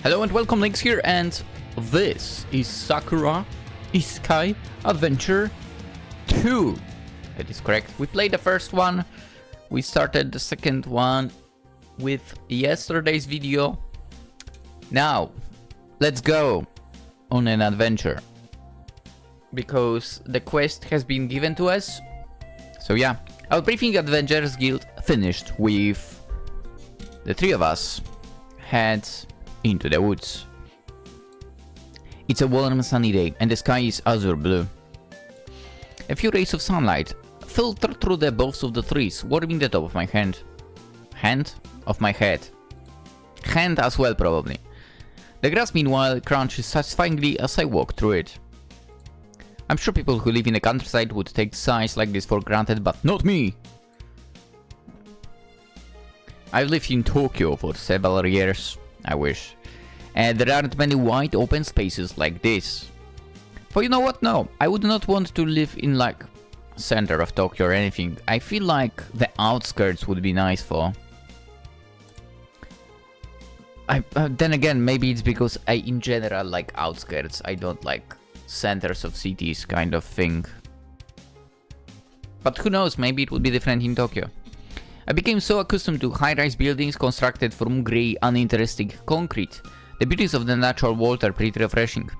Hello and welcome, Lynx here, and this is Sakura Isekai Adventure 2. That is correct. We played the first one, we started the second one with yesterday's video. Now, let's go on an adventure. Because the quest has been given to us. So yeah, our briefing Adventurers Guild finished with the three of us head into the woods. It's a warm sunny day and the sky is azure blue. A few rays of sunlight filter through the boughs of the trees, warming the top of my hand. Hand? Of my head. Hand as well, probably. The grass meanwhile crunches satisfyingly as I walk through it. I'm sure people who live in the countryside would take sights like this for granted, but not me! I've lived in Tokyo for several years, I wish. And there aren't many wide open spaces like this. For you know what, no, I would not want to live in like center of Tokyo or anything. I feel like the outskirts would be nice for. Then again, maybe it's because I in general like outskirts, I don't like centers of cities kind of thing. But who knows, maybe it would be different in Tokyo. I became so accustomed to high-rise buildings constructed from grey, uninteresting concrete. The beauties of the natural world are pretty refreshing.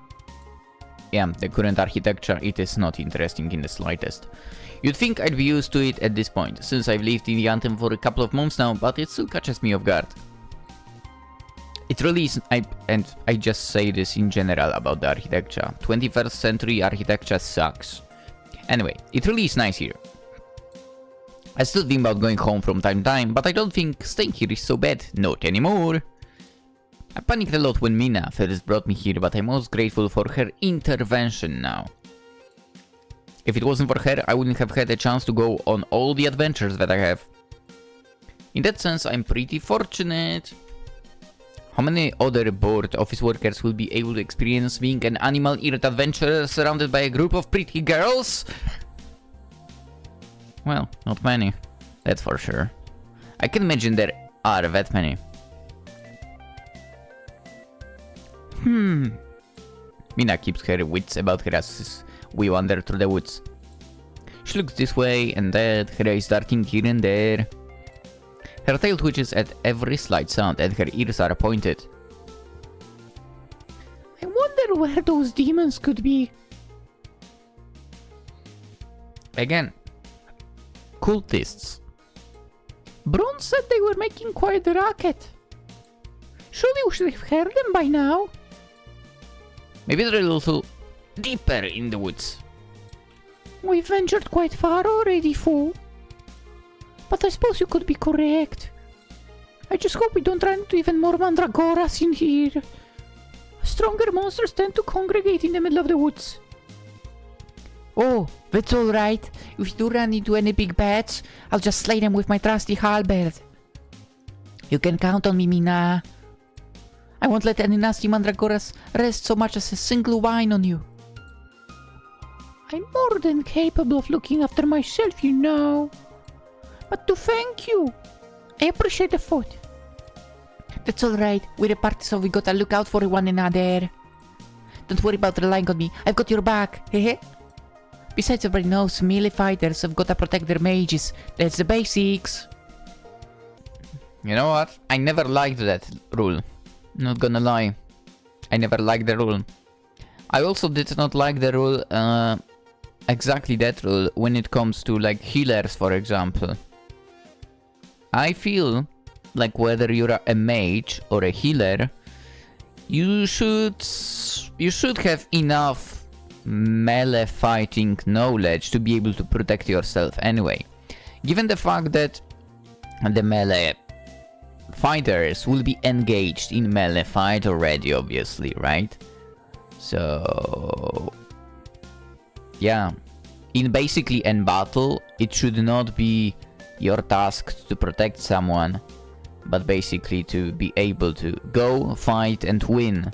Yeah, the current architecture, it is not interesting in the slightest. You'd think I'd be used to it at this point, since I've lived in the Anthem for a couple of months now, but it still catches me off guard. It really is, and I just say this in general about the architecture. 21st century architecture sucks. Anyway, it really is nice here. I still think about going home from time to time, but I don't think staying here is so bad. Not anymore. I panicked a lot when Mina first brought me here, but I'm most grateful for her intervention now. If it wasn't for her, I wouldn't have had a chance to go on all the adventures that I have. In that sense, I'm pretty fortunate. How many other bored office workers will be able to experience being an animal-eared adventurer surrounded by a group of pretty girls? Well, not many, that's for sure. I can imagine there are that many. Mina keeps her wits about her as we wander through the woods. She looks this way and that, her eyes darting here and there. Her tail twitches at every slight sound and her ears are pointed. I wonder where those demons could be. Again. Cultists. Bron said they were making quite a racket. Surely we should have heard them by now. Maybe they're a little deeper in the woods. We've ventured quite far already, fool. But I suppose you could be correct. I just hope we don't run into even more mandragoras in here. Stronger monsters tend to congregate in the middle of the woods. Oh, that's alright. If we do run into any big bats, I'll just slay them with my trusty halberd. You can count on me, Mina. I won't let any nasty mandragoras rest so much as a single whine on you. I'm more than capable of looking after myself, you know. But to thank you, I appreciate the thought. That's alright, we're a party so we gotta look out for one another. Don't worry about relying on me, I've got your back, hehe. Besides, everybody knows melee fighters have gotta protect their mages. That's the basics. You know what? I never liked that rule. Not gonna lie. I never liked the rule. I also did not like the rule, exactly that rule, when it comes to like healers, for example. I feel like whether you're a mage or a healer, you should have enough melee fighting knowledge to be able to protect yourself anyway. Given the fact that the melee fighters will be engaged in melee fight already, obviously, right? So yeah, basically in battle, it should not be your task to protect someone, but basically to be able to go, fight and win.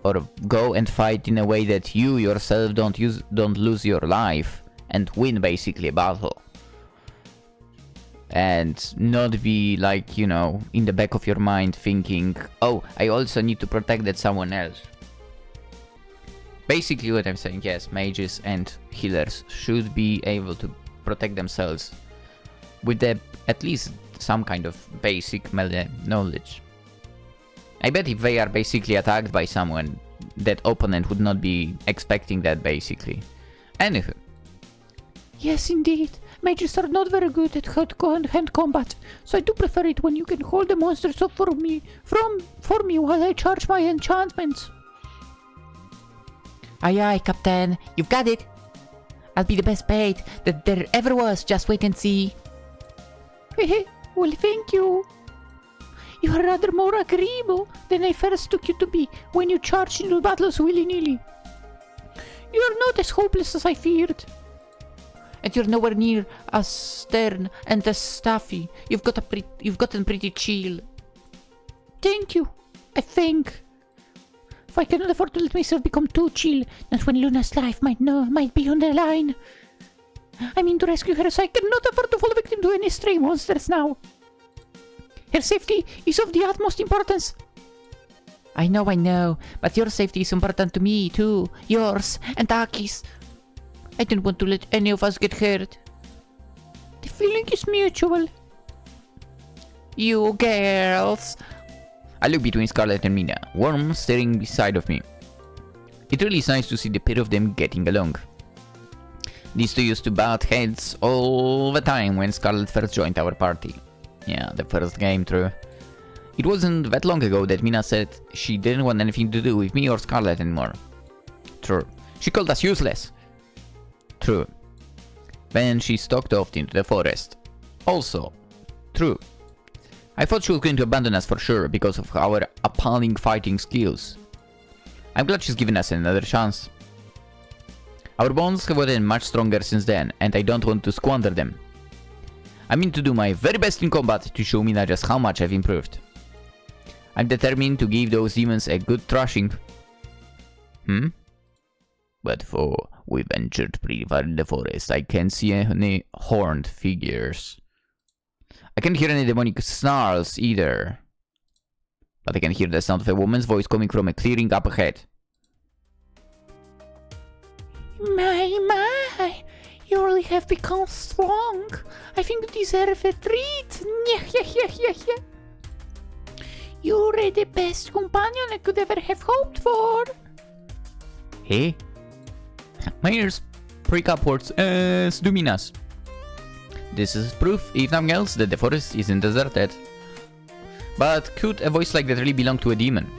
Or go and fight in a way that you yourself don't lose your life and win basically a battle. and not be like, you know, in the back of your mind thinking, oh, I also need to protect that someone else. Basically what I'm saying, yes, mages and healers should be able to protect themselves with at least some kind of basic melee knowledge. I bet if they are basically attacked by someone, that opponent would not be expecting that, basically. Anywho. Yes, indeed. Mages are not very good at hand combat, so I do prefer it when you can hold the monsters up for me while I charge my enchantments. Aye aye, Captain. You've got it. I'll be the best bait that there ever was. Just wait and see. Hehe, well, thank you. You are rather more agreeable than I first took you to be when you charged into battles willy-nilly. You are not as hopeless as I feared. And you're nowhere near as stern and as stuffy. You've gotten pretty chill. Thank you, I think. If I cannot afford to let myself become too chill, that's when Luna's life might be on the line. I mean to rescue her, so I cannot afford to fall victim to any stray monsters now. Her safety is of the utmost importance. I know, but your safety is important to me too. Yours and Aki's. I don't want to let any of us get hurt. The feeling is mutual. You girls. I look between Scarlet and Mina, Worm staring beside of me. It really is nice to see the pair of them getting along. These two used to butt heads all the time when Scarlet first joined our party. Yeah, the first game, true. It wasn't that long ago that Mina said she didn't want anything to do with me or Scarlet anymore. True. She called us useless. True. Then she stalked off into the forest. Also, true. I thought she was going to abandon us for sure because of our appalling fighting skills. I'm glad she's given us another chance. Our bonds have gotten much stronger since then, and I don't want to squander them. I mean to do my very best in combat to show Mina just how much I've improved. I'm determined to give those demons a good thrashing. But for we ventured pretty far in the forest, I can't see any horned figures. I can't hear any demonic snarls either. But I can hear the sound of a woman's voice coming from a clearing up ahead. My, you really have become strong. I think you deserve a treat. You're the best companion I could ever have hoped for. Hey? My ears prick upwards as do Mina's. This is proof, if nothing else, that the forest isn't deserted. But could a voice like that really belong to a demon?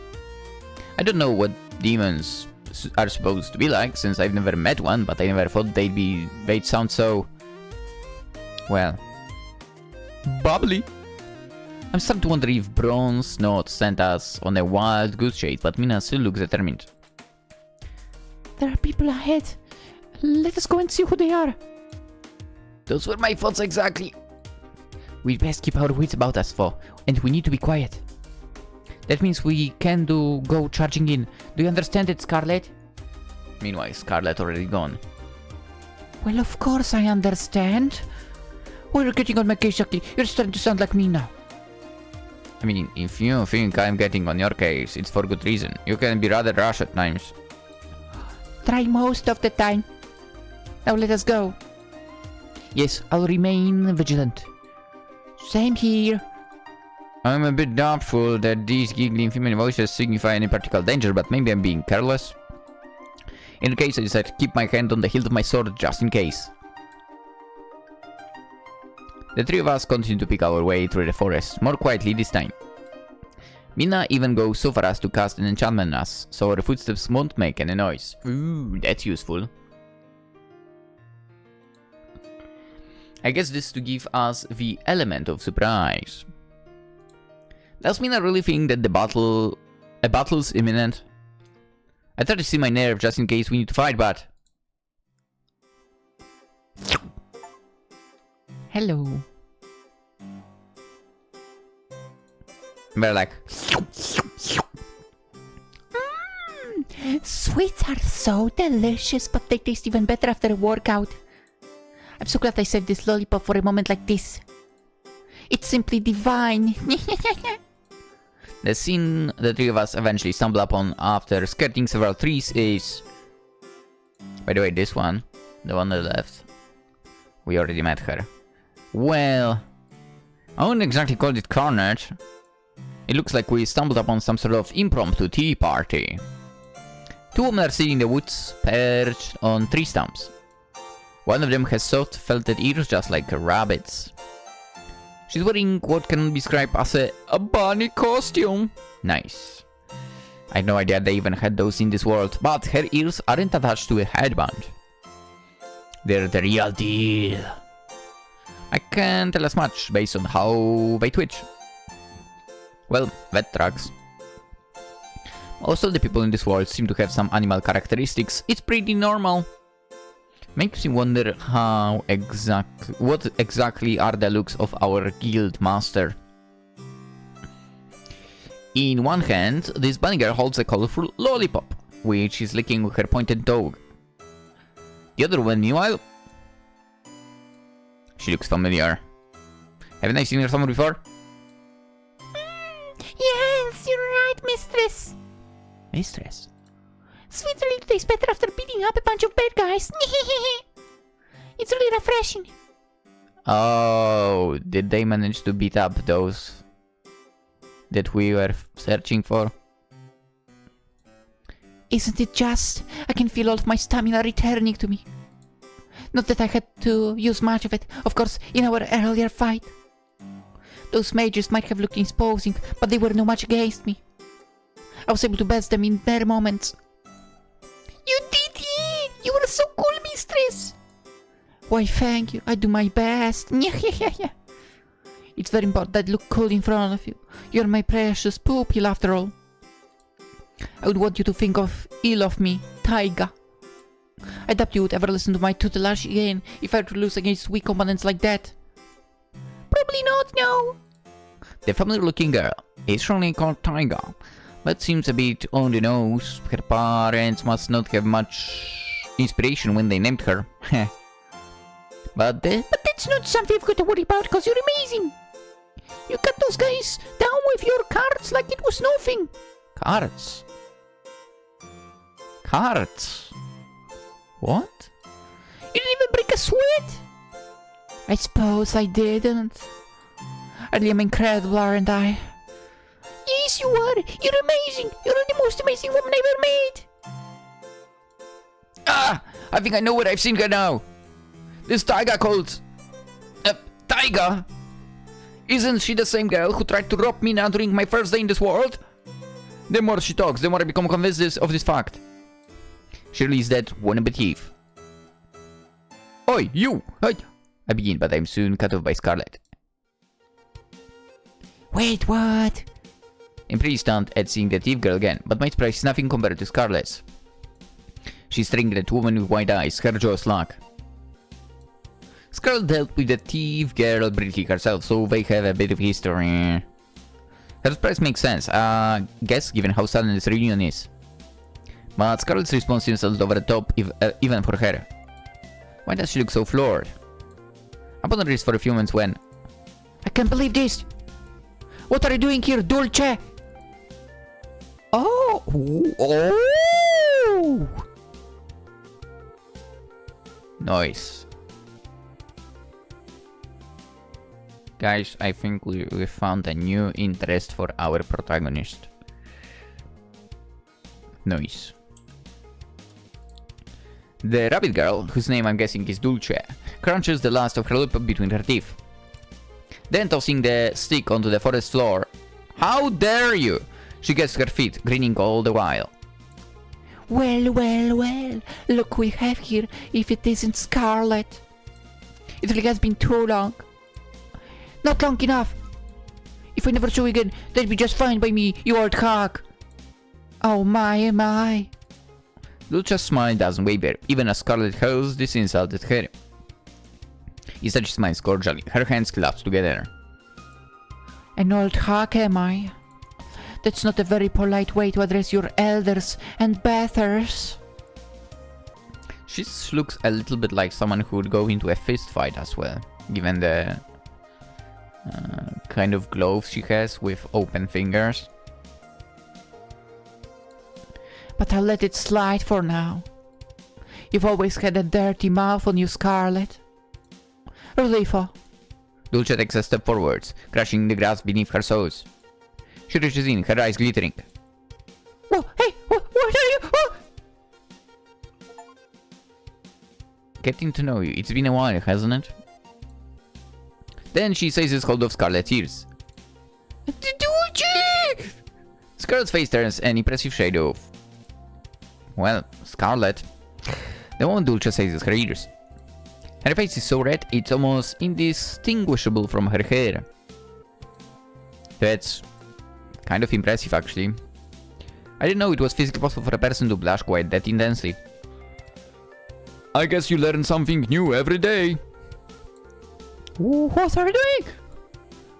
I don't know what demons are supposed to be like, since I've never met one, but I never thought they'd sound so... well... bubbly. I'm starting to wonder if Bronze not sent us on a wild goose chase, but Mina still looks determined. There are people ahead. Let us go and see who they are. Those were my thoughts exactly. We'd best keep our wits about us, and we need to be quiet. That means we can go charging in. Do you understand it, Scarlet? Meanwhile, Scarlet already gone. Well, of course I understand. Oh, you're getting on my case, Jackie. You're starting to sound like me now. I mean, if you think I'm getting on your case, it's for good reason. You can be rather rash at times. Try most of the time. Now let us go. Yes, I'll remain vigilant. Same here. I'm a bit doubtful that these giggling female voices signify any particular danger, but maybe I'm being careless. In the case, I decide to keep my hand on the hilt of my sword just in case. The three of us continue to pick our way through the forest, more quietly this time. Mina even goes so far as to cast an enchantment on us, so our footsteps won't make any noise. Ooh, that's useful. I guess this to give us the element of surprise. Does Mina really think that a battle's imminent? I try to see my nerve just in case we need to fight, but... Hello. They're like... Sweets are so delicious, but they taste even better after a workout. I'm so glad I saved this lollipop for a moment like this. It's simply divine. The scene the three of us eventually stumble upon after skirting several trees is... By the way, this one, the one on the left, we already met her. Well, I wouldn't exactly call it carnage. It looks like we stumbled upon some sort of impromptu tea party. Two women are sitting in the woods, perched on tree stumps. One of them has soft felted ears just like rabbits. She's wearing what can be described as a bunny costume. Nice. I had no idea they even had those in this world, but her ears aren't attached to a headband. They're the real deal. I can't tell as much based on how they twitch. Well, that tracks. Most of the people in this world seem to have some animal characteristics. It's pretty normal. Makes me wonder what exactly are the looks of our guild master. In one hand, this bunny girl holds a colorful lollipop, which is licking with her pointed toe. The other one, meanwhile... She looks familiar. Haven't I seen her somewhere before? Yes, you're right, mistress. Mistress? Sweet really tastes better after beating up a bunch of bad guys. It's really refreshing. Oh, did they manage to beat up those that we were searching for? Isn't it just? I can feel all of my stamina returning to me. Not that I had to use much of it, of course, in our earlier fight. Those mages might have looked imposing, but they were no match against me. I was able to best them in bare moments. You did it! You were so cool, mistress! Why, thank you. I do my best. It's very important that I look cool in front of you. You're my precious pupil, after all. I would want you to think ill of me, Taiga. I doubt you would ever listen to my tutelage again if I were to lose against weak opponents like that. Probably not, no. The familiar-looking girl is surely called Taiga, but seems a bit on the nose. Her parents must not have much inspiration when they named her. But that's not something you've got to worry about, because you're amazing. You cut those guys down with your cards like it was nothing. Cards? Cards? What? You didn't even break a sweat. I suppose I didn't. I am incredible, aren't I? Yes, you are. You're amazing. You're the most amazing woman I ever met. Ah! I think I know where I've seen her now. This Taiga called... Taiga? Isn't she the same girl who tried to rob me now during my first day in this world? The more she talks, the more I become convinced of this fact. Surely is that wannabe thief. Oi, you! Hey. I begin, but I'm soon cut off by Scarlet. Wait, what? I'm pretty stunned at seeing the thief girl again, but my surprise is nothing compared to Scarlet's. She's staring at a woman with wide eyes, her jaw slack. Scarlet dealt with the thief girl briefly herself, so they have a bit of history. Her surprise makes sense, guess given how sudden this reunion is. But Scarlet's response seems a little over the top, even for her. Why does she look so floored? I put on this for a few moments when... I can't believe this! What are you doing here, Dulce? Oh! Oh! Nice. Guys, I think we found a new interest for our protagonist. Nice. The rabbit girl, whose name I'm guessing is Dulce, crunches the last of her lollipop between her teeth. Then tossing the stick onto the forest floor. How dare you! She gets her feet, grinning all the while. Well, well, well, look who we have here, if it isn't Scarlet. It really has been too long. Not long enough. If I never saw you again, that'd be just fine by me, you old cock. Oh my, my. Dulce's smile doesn't waver, even as Scarlet hurls this insult at her. Instead she smiles cordially, her hands clasped together. An old hawk, am I? That's not a very polite way to address your elders and betters. She looks a little bit like someone who would go into a fist fight as well, given the kind of gloves she has with open fingers. But I'll let it slide for now. You've always had a dirty mouth on you, Scarlet. Relifa. Dulce takes a step forwards, crushing the grass beneath her soles. She reaches in, her eyes glittering. Whoa, hey, what are you? Oh! Getting to know you. It's been a while, hasn't it? Then she seizes hold of Scarlet's ears. Dulce! Scarlet's face turns an impressive shade of... well, Scarlet. The moment Dulce seizes her ears. Her face is so red, it's almost indistinguishable from her hair. That's kind of impressive, actually. I didn't know it was physically possible for a person to blush quite that intensely. I guess you learn something new every day. What are you doing?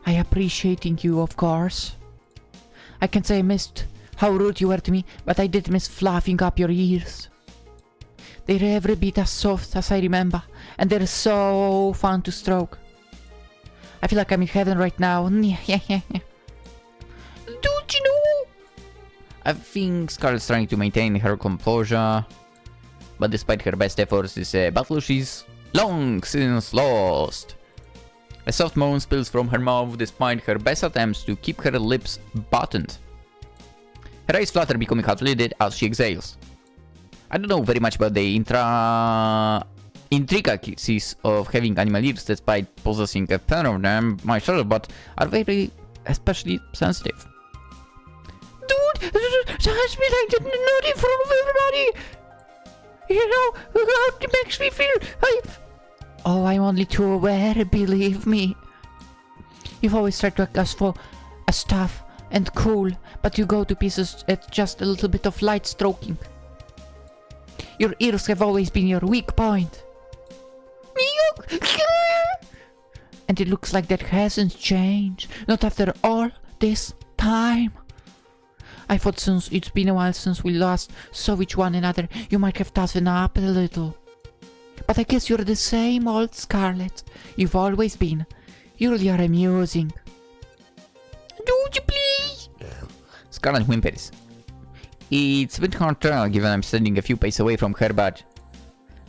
I appreciating you, of course. I can say I missed how rude you were to me, but I did miss fluffing up your ears. They're every bit as soft as I remember, and they're so fun to stroke. I feel like I'm in heaven right now. Don't you know? I think Scarlet's trying to maintain her composure, but despite her best efforts, this battle she's long since lost. A soft moan spills from her mouth despite her best attempts to keep her lips buttoned. Her eyes flutter, becoming half-lidded as she exhales. I don't know very much about the intricacies of having animal ears despite possessing a ton of them myself, but are very especially sensitive. Dude, touch me like that, not in front of everybody. You know how it makes me feel. Oh, I'm only too aware, believe me. You've always tried to ask for a tough and cool, but you go to pieces at just a little bit of light stroking. Your ears have always been your weak point. And it looks like that hasn't changed. Not after all this time. I thought since it's been a while since we last saw each one another, you might have toughened up a little. But I guess you're the same old Scarlet. You've always been. You really are amusing. Would you please? Scarlet whimpers. It's a bit hard to tell given I'm standing a few paces away from her, but...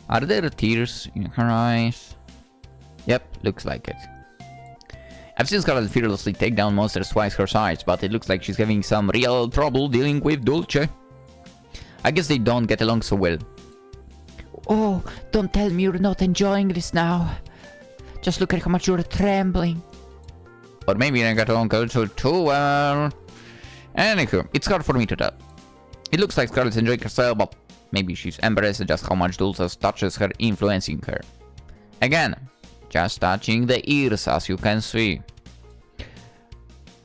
are there tears in her eyes? Yep, looks like it. I've seen Scarlet fearlessly take down monsters twice her size, but it looks like she's having some real trouble dealing with Dulce. I guess they don't get along so well. Oh, don't tell me you're not enjoying this now. Just look at how much you're trembling. Or maybe I got along also too well. Anywho, it's hard for me to tell. It looks like Scarlet's enjoying herself, but maybe she's embarrassed at just how much Dulce touches her, influencing her. Again, just touching the ears, as you can see.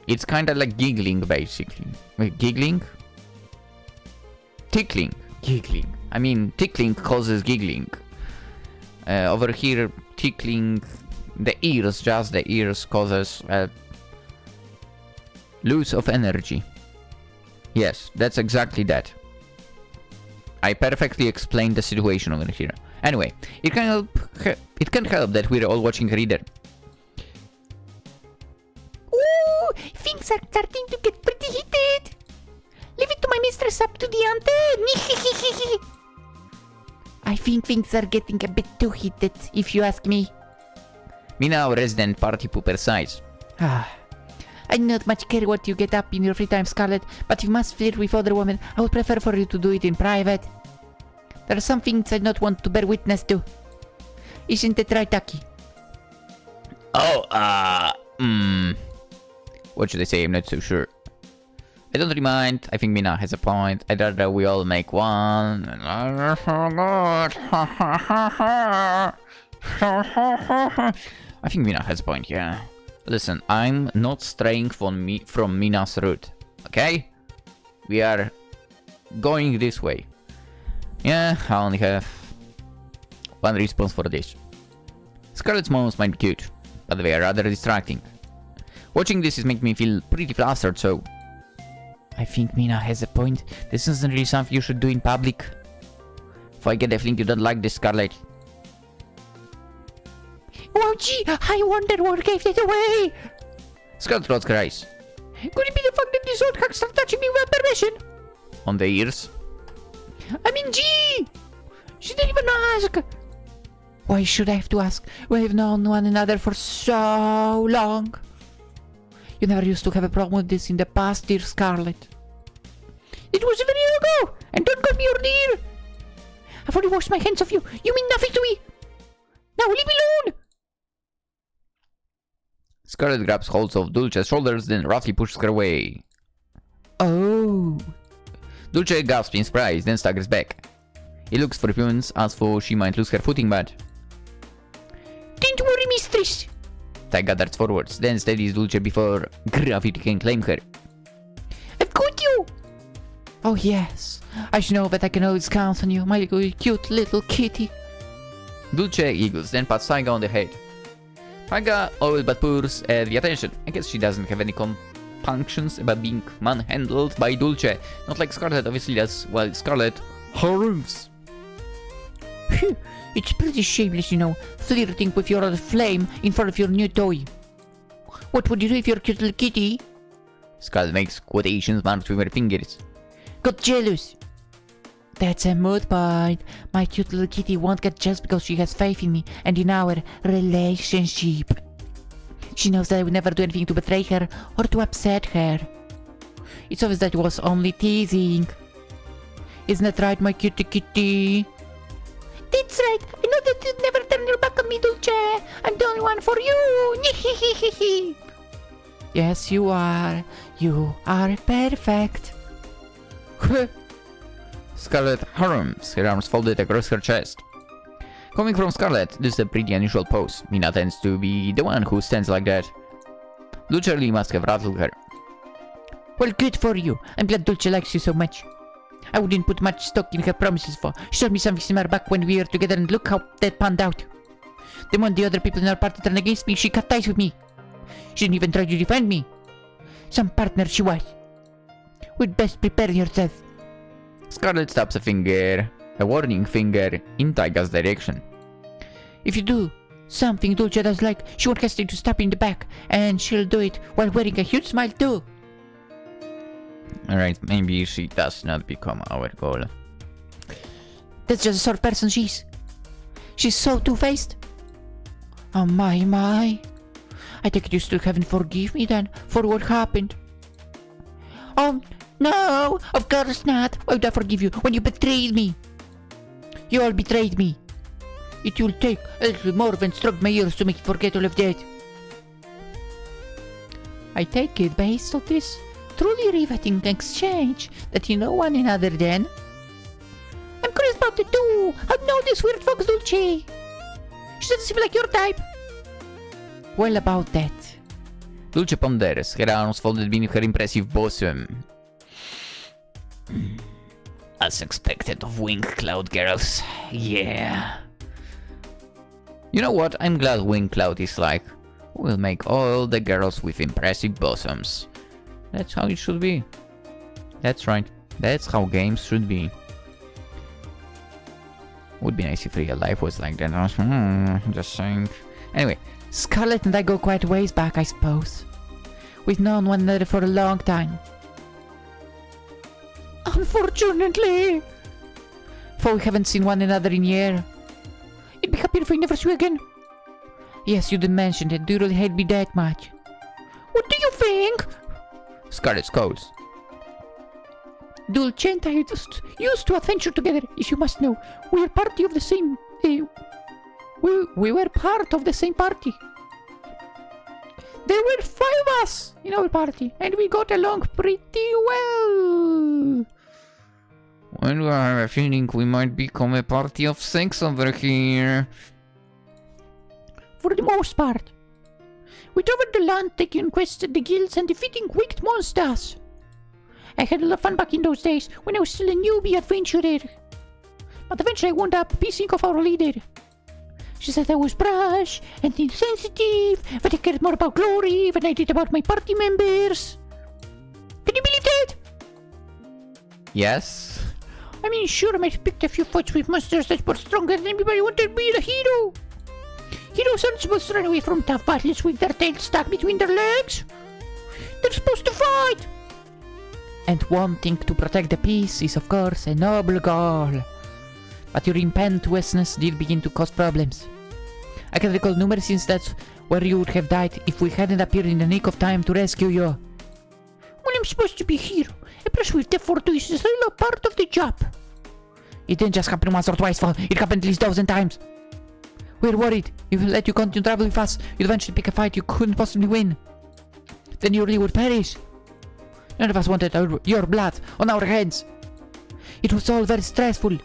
It's kinda like giggling, basically. Wait, giggling? Tickling. Giggling. I mean, tickling causes giggling. Over here, tickling the ears, just the ears, causes loss of energy. Yes, that's exactly that. I perfectly explained the situation over here. Anyway, it can't help that we're all watching her either. Ooh, things are starting to get pretty heated. Leave it to my mistress up to the ante. I think things are getting a bit too heated, if you ask me. Mina, our resident party pooper, sighs. I do not much care what you get up in your free time, Scarlet, but if you must flirt with other women, I would prefer for you to do it in private. There are some things I don't want to bear witness to. Isn't it right, Taki? What should I say? I'm not so sure. I don't really mind. I think Mina has a point. I'd rather we all make one. I think Mina has a point, yeah. Listen, I'm not straying from Mina's route, okay? We are going this way. Yeah, I only have one response for this. Scarlet's moments might be cute, but they are rather distracting. Watching this is making me feel pretty flustered, so... I think Mina has a point. This isn't really something you should do in public. If I get a feeling you don't like this, Scarlet. Oh gee, I wonder what gave it away. Scarlet rolls her eyes. Could it be the fact that this old hack started touching me without permission? On the ears. I mean, gee! She didn't even ask! Why should I have to ask? We have known one another for so long. You never used to have a problem with this in the past, dear Scarlet. It was a very year ago! And don't call me your dear! I've already washed my hands of you! You mean nothing to me! Now leave me alone! Scarlet grabs hold of Dulce's shoulders, then roughly pushes her away. Oh. Dulce gasps in surprise, then staggers back. He looks for a few minutes, as though she might lose her footing, but... Don't worry, mistress! Ty gathers forwards, then steadies Dulce before gravity can claim her. I've got you! Oh yes. I should know that I can always count on you, my cute little kitty. Dulce giggles, then pats Taiga on the head. Taiga all but purrs at the attention. I guess she doesn't have any compunctions about being manhandled by Dulce. Not like Scarlet obviously does, while Scarlet harumph. Phew, it's pretty shameless, you know, flirting with your old flame in front of your new toy. What would you do if your cute little kitty Scarlet makes quotations marks with her fingers. got jealous? That's a mood point. My cute little kitty won't get jealous because she has faith in me and in our relationship. She knows that I would never do anything to betray her or to upset her. It's obvious that it was only teasing. Isn't that right, my cutie kitty? That's right! I know that you'd never turn your back on me, Dulce! I'm the only one for you! Yes, you are. You are perfect. Scarlet harumphs, her arms folded across her chest. Coming from Scarlet, this is a pretty unusual pose. Mina tends to be the one who stands like that. Dulce really must have rattled her. Well, good for you. I'm glad Dulce likes you so much. I wouldn't put much stock in her promises for. She told me something similar back when we were together and look how that panned out. The moment the other people in our party turned against me, she cut ties with me. She didn't even try to defend me. Some partner she was. We'd best prepare yourself. Scarlet stabs a finger, a warning finger, in Taiga's direction. If you do something Dulce does like, she won't hesitate to stab you in the back, and she'll do it while wearing a huge smile too. Alright, maybe she does not become our goal. That's just the sort of person she is. She's so two-faced. Oh my. I think you still haven't forgiven me then for what happened. Oh no, of course not. Why would I forgive you when you betrayed me? You all betrayed me. It will take a little more than stroke my ears to make you forget all of that. I take it based on this truly riveting exchange that you know one another then. I'm curious about it too! How do you know this weird fox, Dulce? She doesn't seem like your type! Well, about that. Dulce ponders, her arms folded beneath her impressive bosom. As expected of Wing Cloud girls, yeah. You know what, I'm glad Wing Cloud is like, we'll make all the girls with impressive bosoms. That's how it should be. That's right, that's how games should be. Would be nice if real life was like that, just saying. Anyway. Scarlet and I go quite a ways back, I suppose. We've known one another for a long time. Unfortunately! For we haven't seen one another in a year. I'd be happier if we never saw you again. Yes, you did mention it. Do you really hate me that much? What do you think? Scarlet scolds. Dulce and I just used to adventure together, as you must know. We were party of the same... We were part of the same party. There were 5 of us in our party, and we got along pretty well. Well, I have a feeling we might become a party of 6 over here. For the most part. We traveled the land, taking quests at the guilds and defeating wicked monsters. I had a lot of fun back in those days when I was still a newbie adventurer. But eventually I wound up pissing off our leader. She said I was brash and insensitive, that I cared more about glory than I did about my party members. Can you believe that? Yes? I mean, sure, I might have picked a few fights with monsters that were stronger than me, but I wanted to be the hero. Heroes aren't supposed to run away from tough battles with their tails stuck between their legs. They're supposed to fight! And wanting to protect the peace is of course a noble goal. But your impetuousness did begin to cause problems. I can recall numerous instances where you would have died if we hadn't appeared in the nick of time to rescue you. Well, I'm supposed to be a hero. A pursuit effort is still a part of the job. It didn't just happen once or twice, it happened at least 1,000 times. We're worried. If we let you continue traveling with us, you'd eventually pick a fight you couldn't possibly win. Then Yuri would perish. None of us wanted your blood on our hands. It was all very stressful.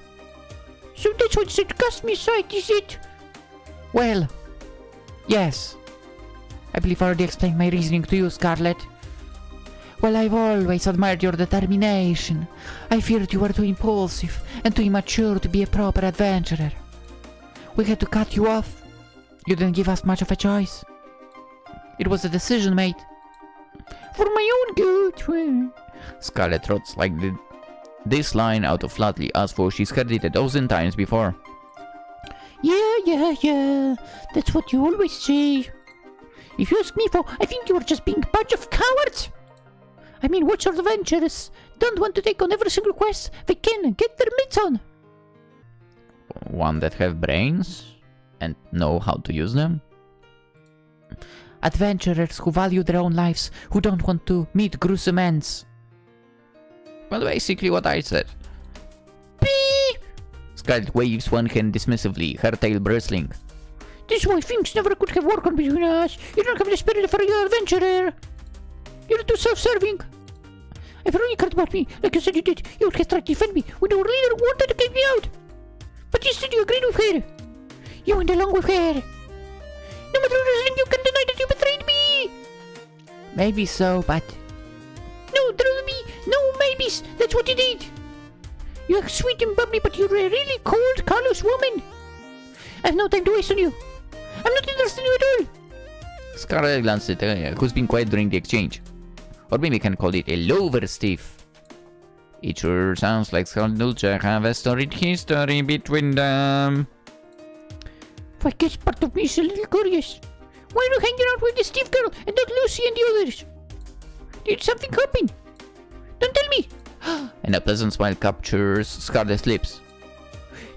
So that's what set cast me aside, is it? Well, yes. I believe I already explained my reasoning to you, Scarlet. Well, I've always admired your determination. I feared you were too impulsive and too immature to be a proper adventurer. We had to cut you off. You didn't give us much of a choice. It was a decision made. For my own good. Scarlet trots like this line out of flatly as though she's heard it 1,000 times before. Yeah. That's what you always say. If you ask me, I think you are just being a bunch of cowards. I mean, what sort of adventurers don't want to take on every single quest they can get their mitts on? One that have brains and know how to use them? Adventurers who value their own lives, who don't want to meet gruesome ends. Well, basically what I said. Beep! Scarlet waves one hand dismissively, her tail bristling. This is why things never could have worked between us. You don't have the spirit for your adventurer. You're too self-serving. If you really cared about me, like you said you did, you would have tried to defend me when our leader wanted to get me out. But instead you agreed with her. You went along with her. No matter what you can deny that you betrayed me. Maybe so, but... No, there will be no maybes. That's what you did. You're sweet and bubbly, but you're a really cold, callous woman. I have no time to waste on you. I'm not interested in you at all. Scarlet glanced at who's been quiet during the exchange. Or maybe we can call it a lover stiff. It sure sounds like Scarlet and Dulce have a storied history between them. I guess part of me is a little curious. Why are you hanging out with the Steve girl and not Lucy and the others? Did something happen? Don't tell me. And a pleasant smile captures Scarlet's lips.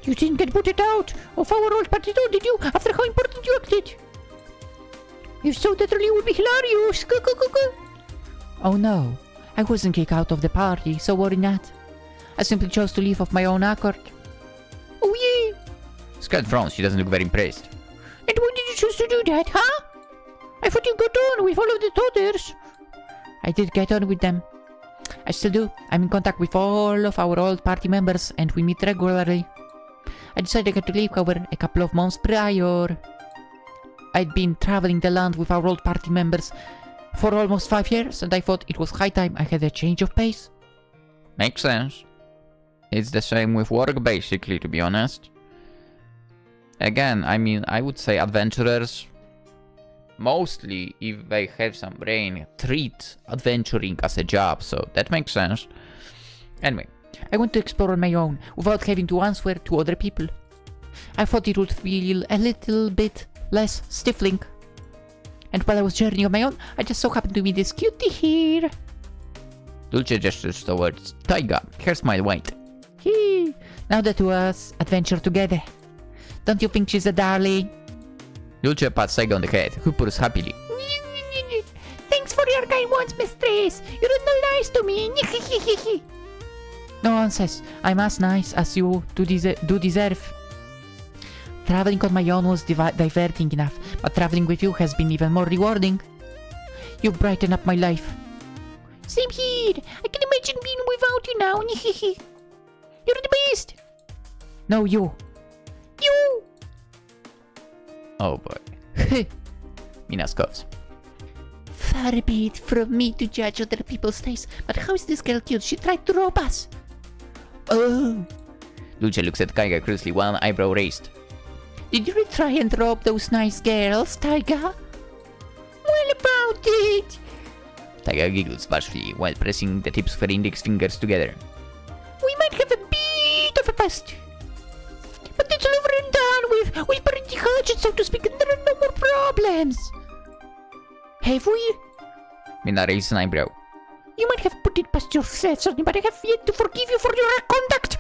You didn't get booted out of our old party though, did you? After how important you acted. If so, that really would be hilarious. Oh no, I wasn't kicked out of the party, so worry not. I simply chose to leave of my own accord. Oh yeah. Scarlet frowns, she doesn't look very impressed. And why did you choose to do that, huh? I thought you got on with all of the others. I did get on with them. I still do. I'm in contact with all of our old party members and we meet regularly. I decided to leave, however, a couple of months prior. I'd been traveling the land with our old party members for almost 5 years and I thought it was high time I had a change of pace. Makes sense. It's the same with work basically, to be honest. Again, I mean, I would say adventurers, mostly if they have some brain, treat adventuring as a job, so that makes sense. Anyway. I want to explore on my own, without having to answer to other people. I thought it would feel a little bit less stifling. And while I was journeying on my own, I just so happened to meet this cutie here. Dulce gestures towards Taiga, her smile wide. Hey, now that we us adventure together. Don't you think she's a darling? Dulce pats Taiga on the head, who purrs happily. Thanks for your kind words, mistress. You're not nice to me. Nonsense, I'm as nice as you do deserve. Traveling on my own was diverting enough, but traveling with you has been even more rewarding. You brighten up my life. Same here. I can imagine being without you now. You're the best. No, you. You. Oh boy. Mina scoffs. Far be it from me to judge other people's tastes, but how is this girl cute? She tried to rob us. Oh. Dulce looks at Taiga curiously, one eyebrow raised. Did you try and rob those nice girls, Taiga? Well, about it. Taiga giggles bashfully while pressing the tips of her index fingers together. We might have a bit of a past. But it's all over and done with. We've buried the hatchet, so to speak, and there are no more problems. Have we? Mina raises an eyebrow. You might have put it past yourself, certainly, but I have yet to forgive you for your conduct.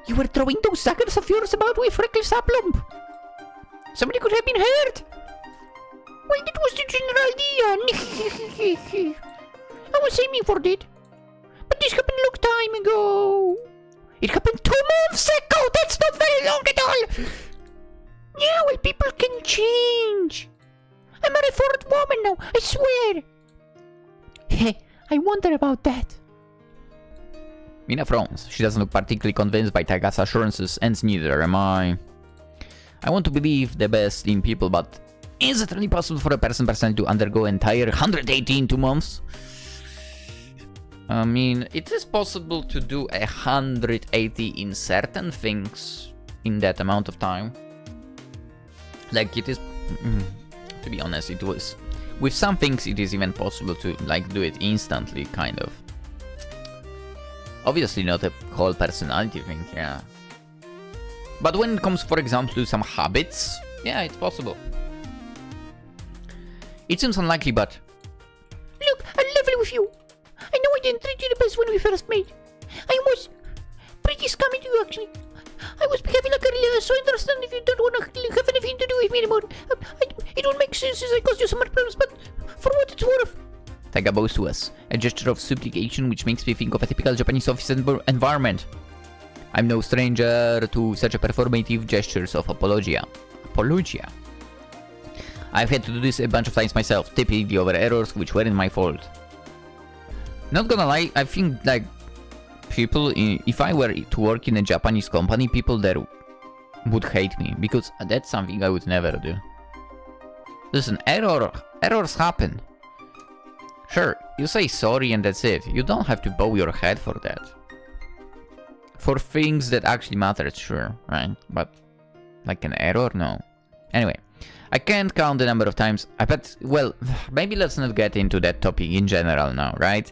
You were throwing those daggers of yours about with reckless aplomb. Somebody could have been hurt. Well, it was the general idea. I was aiming for it. But this happened a long time ago. It happened 2 months ago. That's not very long at all. Yeah, well, people can change. I'm a reformed woman now, I swear. Hey, I wonder about that. Mina frowns. She doesn't look particularly convinced by Taiga's assurances, and neither am I. I want to believe the best in people, but is it really possible for a person to undergo entire 180 in 2 months? I mean, it is possible to do 180 in certain things in that amount of time. Like, it is... to be honest, it was... With some things, it is even possible to, like, do it instantly, kind of. Obviously not a whole personality thing, yeah. But when it comes, for example, to some habits, yeah, it's possible. It seems unlikely, but... Look, I'll level with you. I know I didn't treat you the best when we first met. I was pretty scummy to you, actually. I was behaving like a real, so I understand if you don't want to have anything to do with me anymore. It won't make sense as I caused you some more problems, but for what it's worth. Taiga bows to us, a gesture of supplication which makes me think of a typical Japanese office environment. I'm no stranger to such a performative gestures of apologia. I've had to do this a bunch of times myself, typically over errors which weren't my fault. Not gonna lie, I think like people, if I were to work in a Japanese company, people there would hate me, because that's something I would never do. Listen, errors happen. Sure, you say sorry and that's it. You don't have to bow your head for that. For things that actually matter, sure, right? But like an error, no. Anyway, I can't count the number of times. I bet, well, maybe let's not get into that topic in general now, right?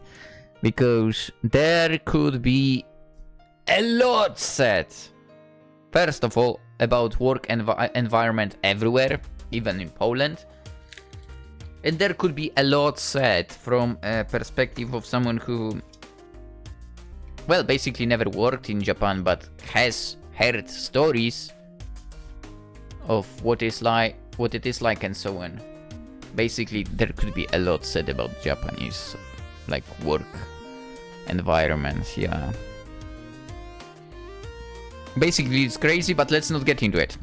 Because there could be a lot said. First of all, about work environment everywhere, even in Poland. And there could be a lot said from a perspective of someone who, well, basically never worked in Japan, but has heard stories of what it is like and so on. Basically, there could be a lot said about Japanese, like, work environment, yeah. Basically, it's crazy, but let's not get into it.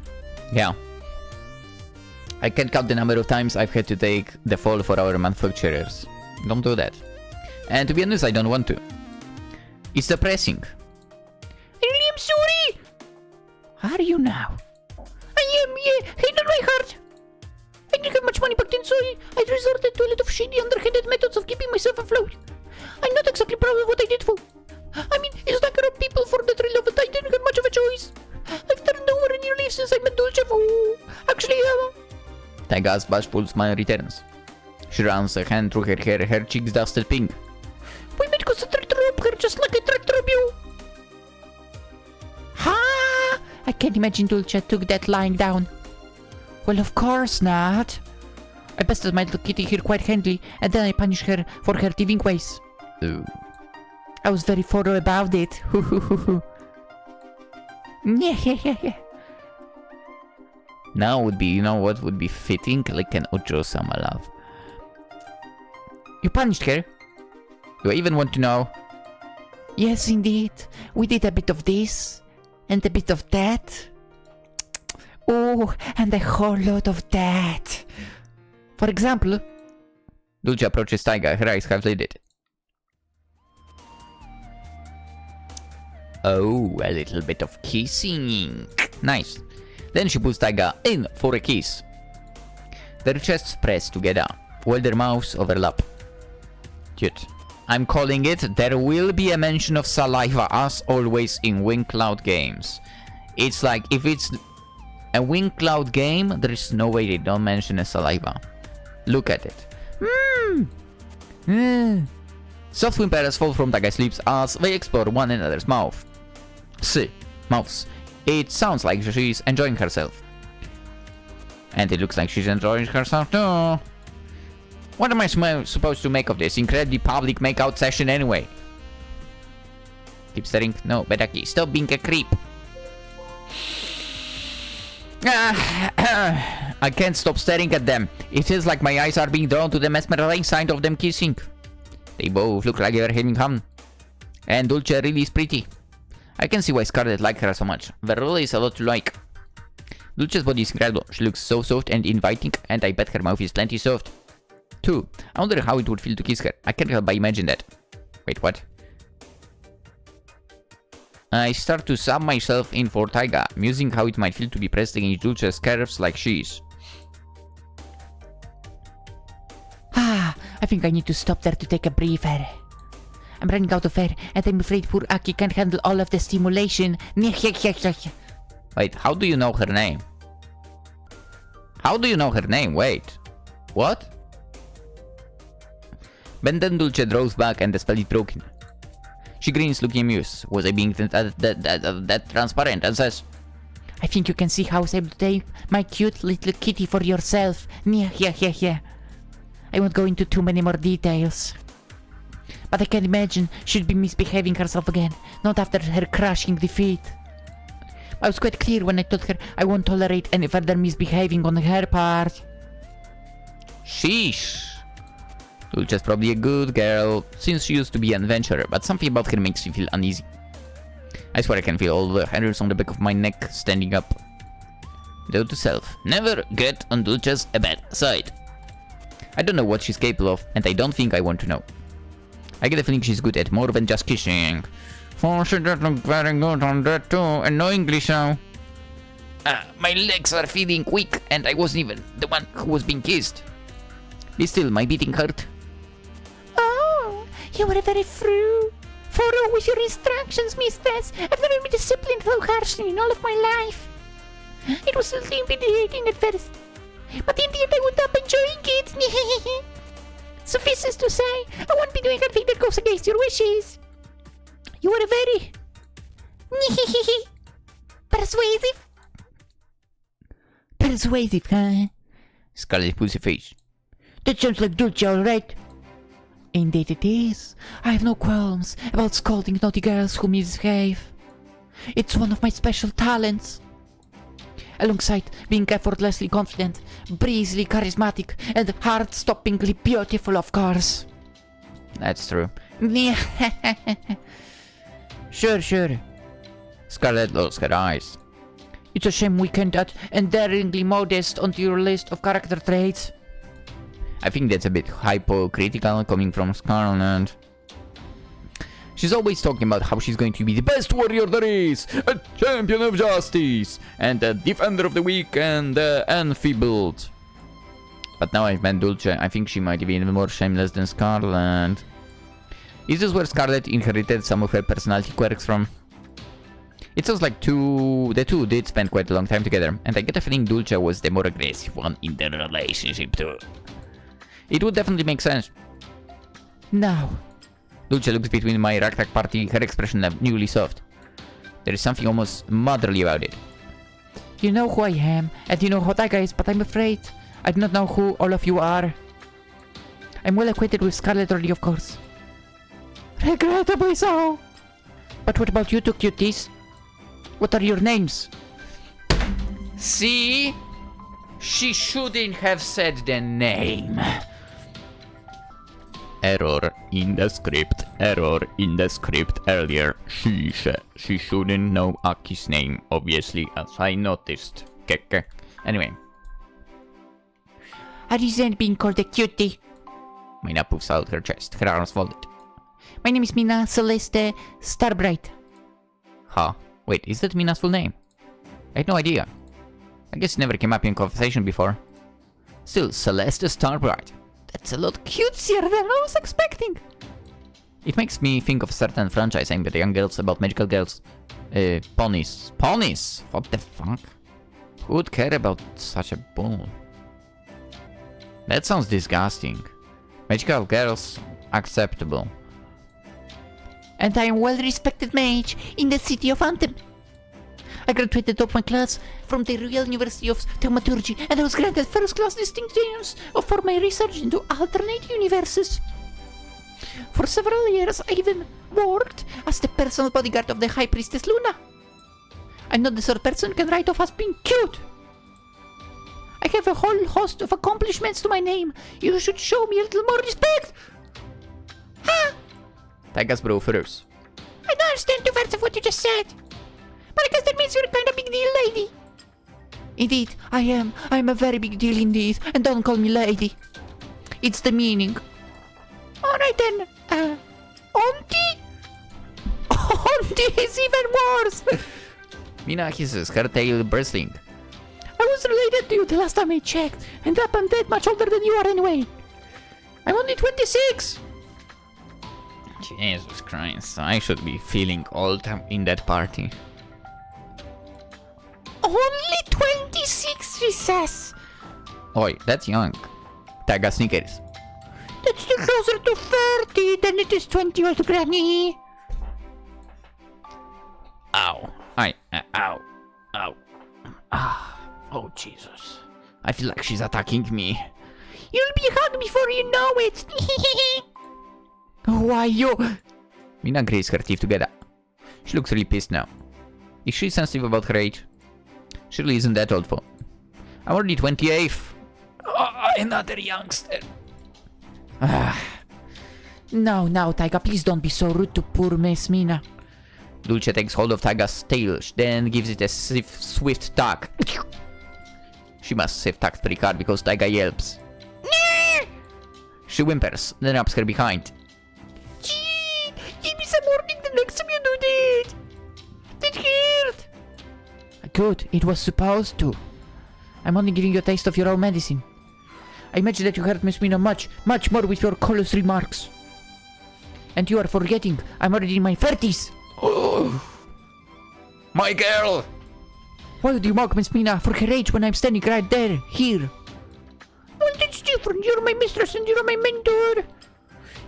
Yeah. I can't count the number of times I've had to take the fall for our manufacturers. Don't do that. And to be honest, I don't want to. It's depressing. I really am sorry! Are you now? I am, yeah. Hate on my heart. I didn't have much money back then, so I resorted to a lot of shady, underhanded methods of keeping myself afloat. I'm not exactly proud of what I did for. I mean, it's like around people for the thrill of it. I didn't have much of a choice. I've turned over a new leaf since I met Dulce. Actually, Taiga's bashful smile returns. She runs a hand through her hair, her cheeks dusted pink. We might concentrate to rob her just like I tried to rob you. Ha! I can't imagine Dulce took that lying down. Well, of course not. I bested my little kitty here quite handily, and then I punished her for her thieving ways. Ooh. I was very thorough about it. Yeah. Now would be, you know what would be fitting? Like an Ojo-sama love. You punished her? Do I even want to know? Yes, indeed. We did a bit of this, and a bit of that. Oh, and a whole lot of that. For example... Dulce approaches Taiga, her eyes half lidded. Oh, a little bit of kissing. Nice. Then she pulls Taiga in for a kiss. Their chests press together, while their mouths overlap. Cute. I'm calling it, there will be a mention of saliva as always in Wing Cloud games. It's like, if it's a Wing Cloud game, there is no way they don't mention a saliva. Look at it. Soft whimpers fall from Taiga's lips as they explore one another's mouth. Mouths. It sounds like she's enjoying herself. And it looks like she's enjoying herself too. What am I supposed to make of this incredibly public makeout session anyway? Keep staring. No, Bedaki, stop being a creep. I can't stop staring at them. It feels like my eyes are being drawn to the mesmerizing sight of them kissing. They both look like they're having fun. And Dulce really is pretty. I can see why Scarlet liked her so much. There really is a lot to like. Dulce's body is incredible. She looks so soft and inviting, and I bet her mouth is plenty soft. 2. I wonder how it would feel to kiss her. I can't help but imagine that. Wait, what? I start to sub myself in for Taiga, musing how it might feel to be pressed against Dulce's curves like she is. I think I need to stop there to take a breather. I'm running out of air, and I'm afraid poor Aki can't handle all of the stimulation. Wait, how do you know her name? How do you know her name? Wait. What? But then Dulce draws back and the spell is broken. She grins, looking amused. Was I being that transparent? And says, I think you can see how I was able to take my cute little kitty for yourself. I won't go into too many more details. But I can imagine she'd be misbehaving herself again, not after her crushing defeat. I was quite clear when I told her I won't tolerate any further misbehaving on her part. sheesh. Dulce's probably a good girl, since she used to be an adventurer, but something about her makes me feel uneasy. I swear I can feel all the hairs on the back of my neck standing up. Note to self, never get on Dulce's bad side. I don't know what she's capable of, and I don't think I want to know. I get a feeling she's good at more than just kissing. For she did look very good on that too, annoyingly so. My legs are feeling weak, and I wasn't even the one who was being kissed. Be still, my beating hurt. Oh, you were very thorough with your instructions, mistress. I've never been disciplined so harshly in all of my life. It was a little intimidating at first, but in the end I wound up enjoying it. Suffices to say, I won't be doing anything that goes against your wishes. You were very persuasive. Persuasive, huh? Scarlet pulls her face. That sounds like Dulce, alright? Indeed it is. I have no qualms about scolding naughty girls who misbehave. It's one of my special talents. Alongside being effortlessly confident, breezily charismatic, and heart-stoppingly beautiful, of course. That's true. Sure. Scarlet rolls her eyes. It's a shame we can't add endearingly modest onto your list of character traits. I think that's a bit hypocritical coming from Scarlet. She's always talking about how she's going to be the best warrior there is, a champion of justice, and a defender of the weak and the enfeebled. But now I've met Dulce, I think she might be even more shameless than Scarlet. Is this where Scarlet inherited some of her personality quirks from? It sounds like the two did spend quite a long time together, and I get a feeling Dulce was the more aggressive one in their relationship too. It would definitely make sense. Now, Dulce looks between my ragtag party, her expression newly soft. There is something almost motherly about it. you know who I am, and you know how Taiga is, but I'm afraid I do not know who all of you are. I'm well acquainted with Scarlet already, of course. Regrettably so. But what about you two cuties? What are your names? See? She shouldn't have said the name. Error in the script earlier. She shouldn't know Aki's name, obviously, as I noticed. Keke. Anyway. I resent being called a cutie. Mina puffs out her chest, her arms folded. My name is Mina Celeste Starbright. Huh? Wait, is that Mina's full name? I had no idea. I guess it never came up in conversation before. Still, Celeste Starbright. That's a lot cutesier than I was expecting. It makes me think of a certain franchise aimed at young girls about magical girls. Ponies. Ponies? What the fuck? Who would care about such a bull? That sounds disgusting. Magical girls, acceptable. And I am well-respected mage in the city of Anthem. I graduated top my class from the Royal University of Thaumaturgy, and I was granted first-class distinctions for my research into alternate universes. For several years, I even worked as the personal bodyguard of the High Priestess Luna. I'm not the sort of person who can write off as being cute. I have a whole host of accomplishments to my name. You should show me a little more respect. Huh? Taiga's brow furrows. I don't understand 2 words of what you just said. But I guess that means you're a kind of big deal lady. Indeed, I am. I am a very big deal indeed. And don't call me lady. It's the meaning. Alright then, auntie? Auntie is even worse. Mina hisses, her tail bursting. I was related to you the last time I checked, and I'm that much older than you are anyway. I'm only 26. Jesus Christ, I should be feeling old in that party. Only 26, she says. Oi, that's young. Taiga snickers. That's still closer to 30 than it is 20, old granny. Ow. Ow. Ow. Ah. Oh, Jesus. I feel like she's attacking me. You'll be hugged before you know it. Why you? Mina graced her teeth together. She looks really pissed now. Is she sensitive about her age? She really isn't that old for. I'm already 28. Oh, another youngster. Ah. No, Taiga, please don't be so rude to poor Miss Mina. Dulce takes hold of Taiga's tail, then gives it a swift tug. She must have tugged pretty hard because Taiga yelps. She whimpers, then ups her behind. Gee, give me some warning the next time you do that. That hurt. Good, it was supposed to. I'm only giving you a taste of your own medicine. I imagine that you hurt Miss Mina much more with your callous remarks. And you are forgetting, I'm already in my 30s. Oh, my girl! Why would you mock Miss Mina for her age when I'm standing right there, here? Well, that's different. You're my mistress and you're my mentor.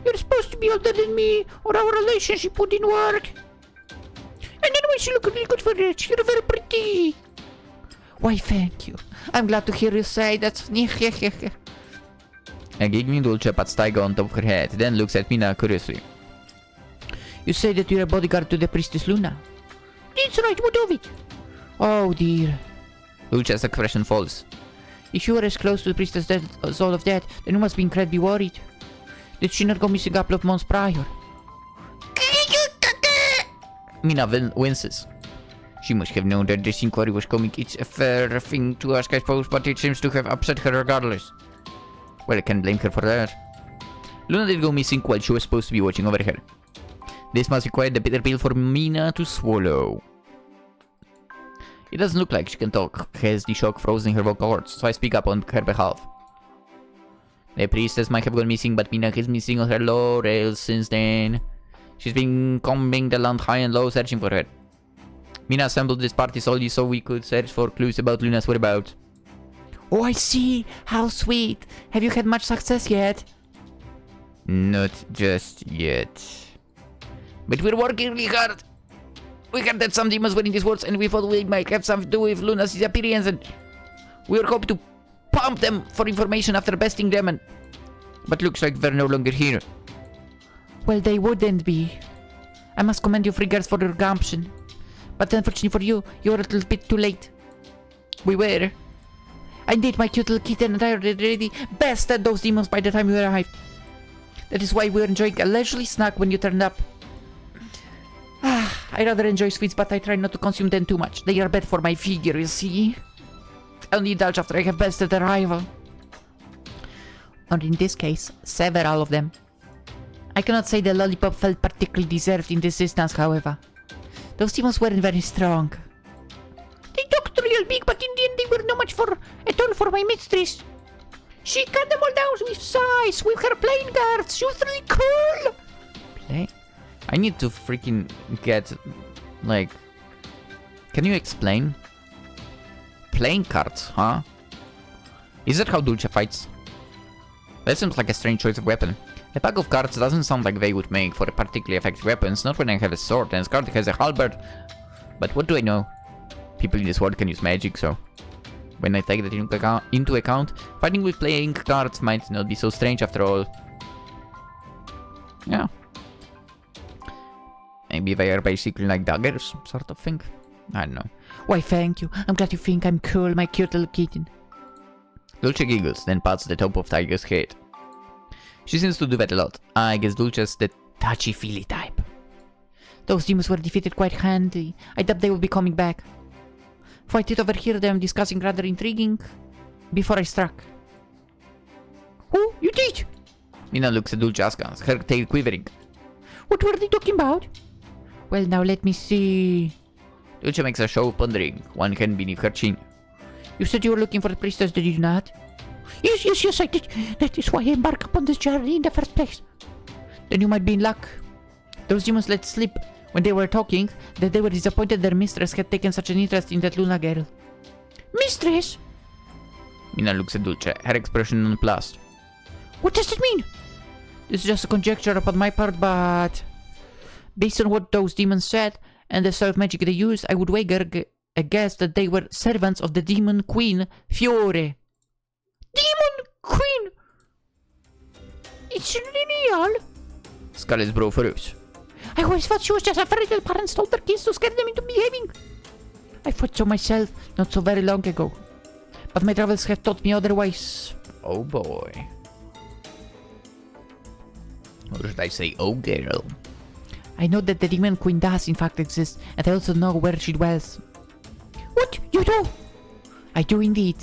You're supposed to be older than me, or our relationship wouldn't work. And anyway, you look really good for it. You're very pretty. Why, thank you. I'm glad to hear you say that. A giggling Dulce pats Taiga on top of her head, then looks at Mina curiously. You say that you're a bodyguard to the Priestess Luna? That's right, what of it? Oh dear. Dulce's expression falls. If you were as close to the Priestess as all of that, then you must be incredibly worried. Did she not go missing a couple of months prior? Mina winces. She must have known that this inquiry was coming. It's a fair thing to ask, I suppose, but it seems to have upset her regardless. Well, I can't blame her for that. Luna did go missing while she was supposed to be watching over her. This must be quite the bitter pill for Mina to swallow. It doesn't look like she can talk, has the shock frozen her vocal cords, so I speak up on her behalf. The priestess might have gone missing, but Mina is missing on her laurels since then. She's been combing the land high and low searching for her. Mina assembled this party solely so we could search for clues about Luna's whereabouts. Oh, I see. How sweet. Have you had much success yet? Not just yet. But we're working really hard. We heard that some demons were in these woods and we thought we might have something to do with Luna's disappearance, and we were hoping to pump them for information after besting them, but looks like they're no longer here. Well, they wouldn't be. I must commend you, friggers, for your gumption. But unfortunately for you, you're a little bit too late. We were. Indeed, my cute little kitten and I already bested those demons by the time you arrived. That is why we were enjoying a leisurely snack when you turned up. I rather enjoy sweets, but I try not to consume them too much. They are bad for my figure, you see. I only indulge after I have bested a rival. Or in this case, several of them. I cannot say the lollipop felt particularly deserved in this instance, however. Those demons weren't very strong. They talked real big, but in the end they were not much at all for my mistress. She cut them all down with size, with her playing cards. She was really cool. Play? I need to freaking get, like... Can you explain? Playing cards, huh? Is that how Dulce fights? That seems like a strange choice of weapon. A pack of cards doesn't sound like they would make for a particularly effective weapons, not when I have a sword and Scarlet has a halberd. But what do I know? people in this world can use magic, so when I take that into account, fighting with playing cards might not be so strange after all. Yeah. Maybe they are basically like daggers, sort of thing. I don't know. Why, thank you. I'm glad you think I'm cool, my cute little kitten. Dulce giggles, then pats the top of Tiger's head. She seems to do that a lot. I guess Dulce's the touchy-feely type. Those demons were defeated quite handy. I doubt they will be coming back. For I did overhear them discussing rather intriguing before I struck. Oh, you did? Mina looks at Dulce askance, her tail quivering. What were they talking about? Well, now let me see. Dulce makes a show of pondering, one hand beneath her chin. You said you were looking for the priestess, did you not? Yes, I did. That is why I embarked upon this journey in the first place. Then you might be in luck. Those demons let slip, when they were talking, that they were disappointed their mistress had taken such an interest in that Luna girl. Mistress? Mina looks at Dulce, her expression nonplussed. What does it mean? This is just a conjecture upon my part, but based on what those demons said, and the style of magic they used, I would wager a guess that they were servants of the demon queen, Fiore. Demon Queen? It's real? Scarlet's brow furrows. I always thought she was just afraid that parents told their kids to scare them into behaving. I thought so myself, not so very long ago. But my travels have taught me otherwise. Oh boy. Or should I say, oh girl. I know that the demon queen does in fact exist, and I also know where she dwells. What? You do? I do indeed.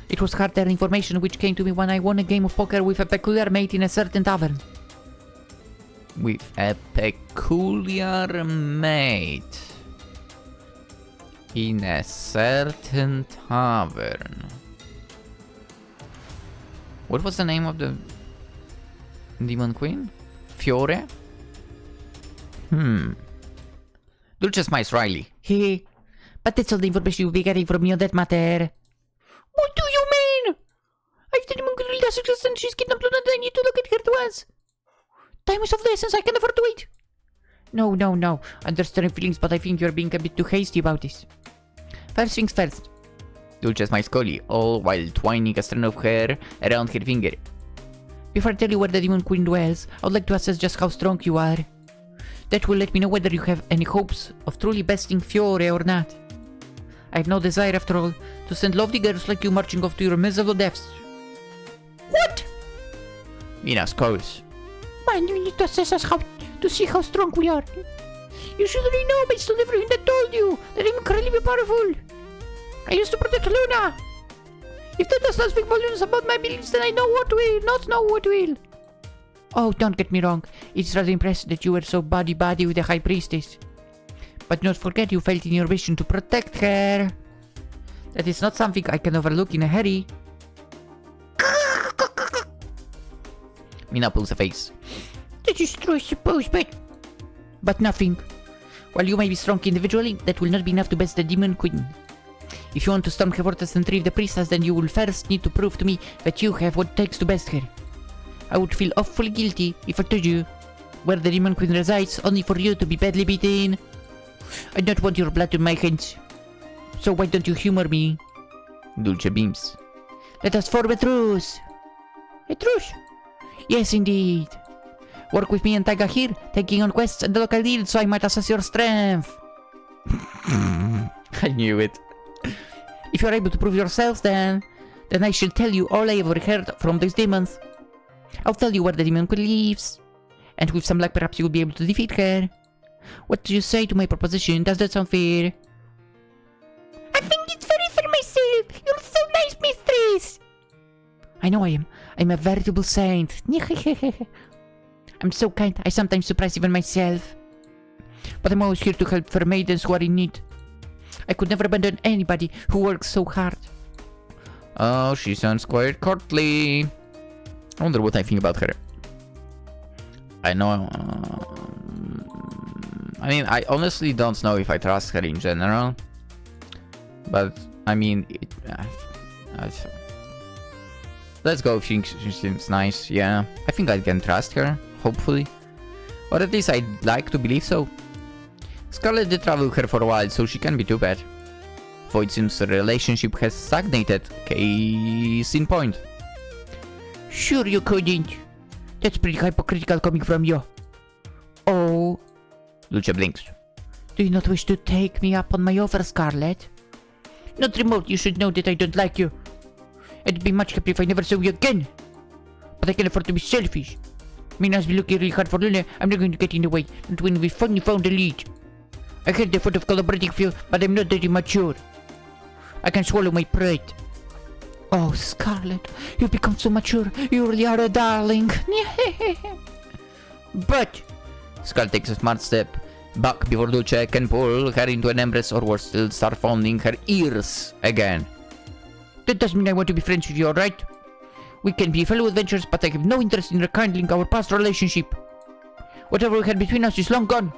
It was hard-earned information which came to me when I won a game of poker with a peculiar mate in a certain tavern. With a peculiar mate. In a certain tavern. What was the name of the demon queen? Fiore? Dulce smiles wryly. Hey, but that's all the information you'll be getting from me on that matter. What do you mean? If the demon queen does exist and she's kidnapped Luna, then I need to look at her at once. Time is of the essence, I can afford to wait. No. Understand feelings, but I think you're being a bit too hasty about this. First things first. Dulce smiles coyly, all while twining a strand of hair around her finger. Before I tell you where the demon queen dwells, I would like to assess just how strong you are. That will let me know whether you have any hopes of truly besting Fiore or not. I have no desire, after all, to send lovely girls like you marching off to your miserable deaths. What? Mina scowls. Man, you need to assess us to see how strong we are. You should already know based on everything that told you that I'm incredibly powerful. I used to protect Luna. If that does not speak volumes about my beliefs, then I know what will, not know what will. Oh, don't get me wrong. It's rather impressive that you were so buddy-buddy with the High Priestess. But don't forget you felt in your mission to protect her. That is not something I can overlook in a hurry. Mina pulls a face. That is true, I suppose, But nothing. While you may be strong individually, that will not be enough to best the Demon Queen. If you want to storm her fortress and retrieve the priestess, then you will first need to prove to me that you have what it takes to best her. I would feel awfully guilty if I told you where the Demon Queen resides, only for you to be badly beaten. I don't want your blood on my hands. So why don't you humor me? Dulce beams. Let us form a truce. A truce? Yes, indeed. Work with me and Taiga here, taking on quests and the local guild so I might assess your strength. I knew it. If you are able to prove yourselves, then I shall tell you all I ever heard from these demons. I'll tell you where the demon queen lives, and with some luck perhaps you will be able to defeat her. What do you say to my proposition? Does that sound fair? I think it's very fair myself. You're so nice, mistress. I know I am. I'm a veritable saint. I'm so kind, I sometimes surprise even myself. But I'm always here to help fair maidens who are in need. I could never abandon anybody who works so hard. Oh, she sounds quite courtly. I wonder what I think about her. I know... I mean, I honestly don't know if I trust her in general. But, I mean... let's go, she seems nice, yeah. I think I can trust her, hopefully. Or at least I'd like to believe so. Scarlet did travel with her for a while, so she can't be too bad. although it seems the relationship has stagnated. Case in point. Sure you couldn't. That's pretty hypocritical coming from you. Oh, Lucia blinks. do you not wish to take me up on my offer, Scarlet? Not remote, you should know that I don't like you. I'd be much happier if I never saw you again. But I can afford to be selfish. Mina's been looking really hard for Luna. I'm not going to get in the way. Not when we finally found the lead. I had the thought of collaborating with you, but I'm not that immature. I can swallow my pride. Oh, Scarlet, you've become so mature. You really are a darling. But Scarlet takes a smart step back before Lucia can pull her into an embrace or worse still start fondling her ears again. That doesn't mean I want to be friends with you, alright? We can be fellow adventurers, but I have no interest in rekindling our past relationship. Whatever we had between us is long gone.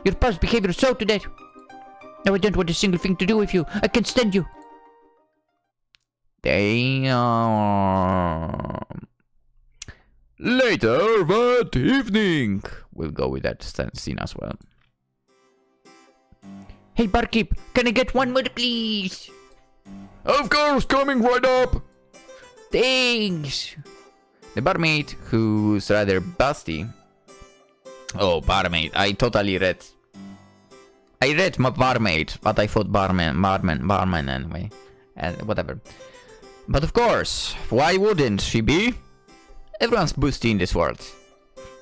Your past behavior saw to that. Now I don't want a single thing to do with you. I can't stand you. Damn. Later that evening. We'll go with that scene as well. Hey barkeep, can I get one more please? Of course, coming right up. Thanks. The barmaid, who's rather busty. Oh, barmaid. I read my barmaid, but I thought barman anyway. Whatever. But of course, why wouldn't she be? Everyone's busty in this world.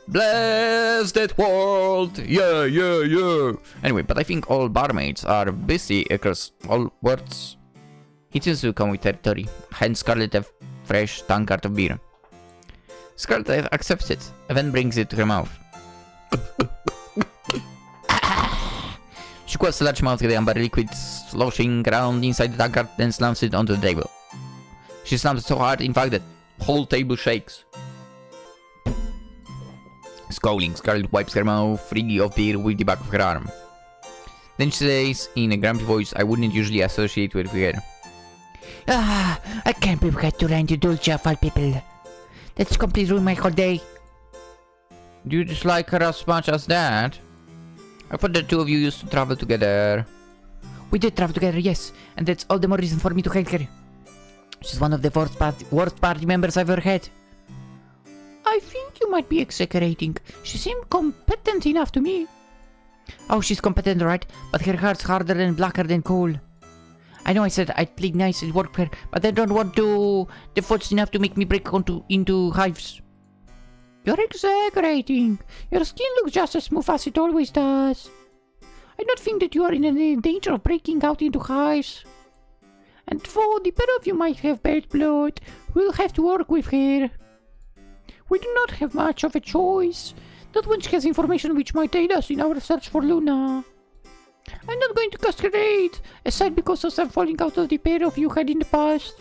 Bless that world! Yeah, yeah, yeah! Anyway, but I think all barmaids are busy across all worlds. He seems to come with territory, hence Scarlet a fresh tankard of beer. Scarlet accepts it, and then brings it to her mouth. She quaffs a large mouth with the amber liquid sloshing around inside the tankard, then slams it onto the table. She slams it so hard, in fact, that the whole table shakes. Scowling, Scarlet wipes her mouth free of beer with the back of her arm. Then she says, in a grumpy voice I wouldn't usually associate with her. Ah, I can't be forget to run to Dulce of all people. That's completely ruined my whole day. Do you dislike her as much as that? I thought the two of you used to travel together. We did travel together, yes, and that's all the more reason for me to hate her. She's one of the worst party members I've ever had. I think you might be exaggerating. She seemed competent enough to me. Oh, she's competent, right? But her heart's harder and blacker than coal. I know I said I'd play nice and work for her, but I don't want to... The thoughts enough to make me break into hives. You're exaggerating. Your skin looks just as smooth as it always does. I don't think that you are in any danger of breaking out into hives. And though the pair of you might have bad blood, we'll have to work with her. We do not have much of a choice. Not when she has information which might aid us in our search for Luna. I'm not going to cascade, aside because of some falling out of the pair of you had in the past.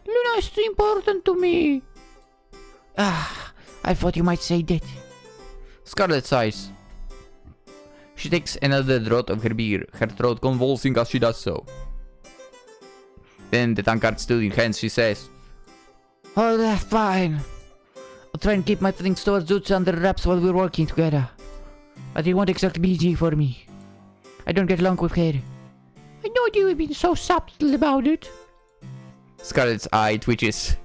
Luna is too important to me. Ah, I thought you might say that. Scarlet sighs. She takes another draught of her beer, her throat convulsing as she does so. Then, the tankard still in hands, she says, Oh, that's fine. I'll try and keep my feelings towards Zutz under wraps while we're working together. But it won't exactly be easy for me. I don't get along with her. I know you have been so subtle about it. Scarlet's eye twitches.